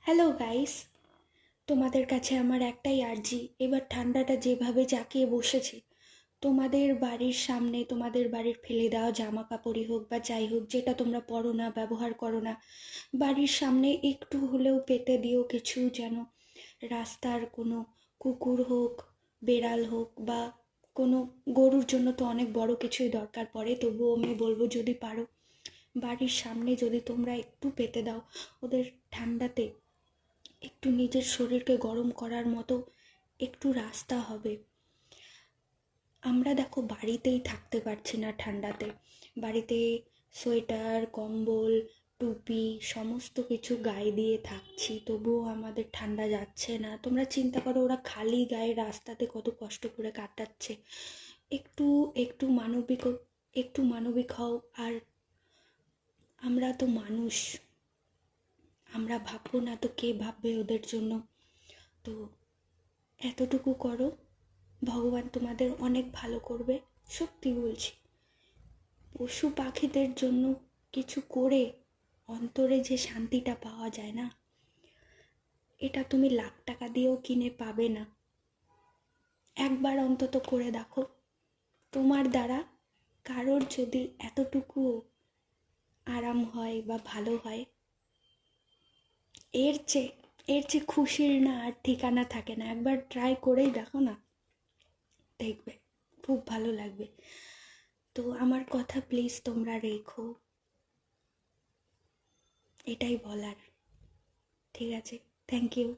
Hello guys, তোমাদের কাছে আমার একটাই আর্জি। এবার ঠান্ডাটা যেভাবে জাঁকিয়ে বসেছে, তোমাদের বাড়ির সামনে তোমাদের বাড়ির ফেলে দেওয়া জামা কাপড়ই হোক বা যাই হোক, যেটা তোমরা পরো না, ব্যবহার করো না, বাড়ির সামনে একটু হলেও পেতে দিও কিছু, যেন রাস্তার কোনো কুকুর হোক, বেড়াল হোক বা কোনো গরুর জন্য তো অনেক বড় কিছুই দরকার পড়ে, তবুও আমি বলবো যদি পারো বাড়ির সামনে যদি তোমরা একটু পেতে দাও, ওদের ঠান্ডাতে একটু নিজের শরীরকে গরম করার মতো একটু রাস্তা হবে। আমরা দেখো বাড়িতেই থাকতে পারছি না ঠান্ডাতে, বাড়িতে সোয়েটার, কম্বল, টুপি সমস্ত কিছু গায়ে দিয়ে থাকছি, তবুও আমাদের ঠান্ডা যাচ্ছে না। তোমরা চিন্তা করো, ওরা খালি গায়ে রাস্তাতে কত কষ্ট করে কাটাচ্ছে। একটু একটু মানবিক, একটু মানবিক হও। আর আমরা তো মানুষ, আমরা ভাববো না তো কে ভাববে ওদের জন্য? তো এতটুকু করো, ভগবান তোমাদের অনেক ভালো করবে। সত্যি বলছি, পশু পাখিদের জন্য কিছু করে অন্তরে যে শান্তিটা পাওয়া যায় না, এটা তুমি লাখ টাকা দিয়েও কিনে পাবে না। একবার অন্তত করে দেখো, তোমার দ্বারা কারোর যদি এতটুকু আরাম হয় বা ভালো হয়, এর চেয়ে এর চেয়ে খুশির না আর ঠিকানা থাকে না। একবার ট্রাই করেই দেখো না, দেখবে খুব ভালো লাগবে। তো আমার কথা প্লিজ তোমরা রেখো, এটাই বলার। ঠিক আছে, থ্যাংক ইউ।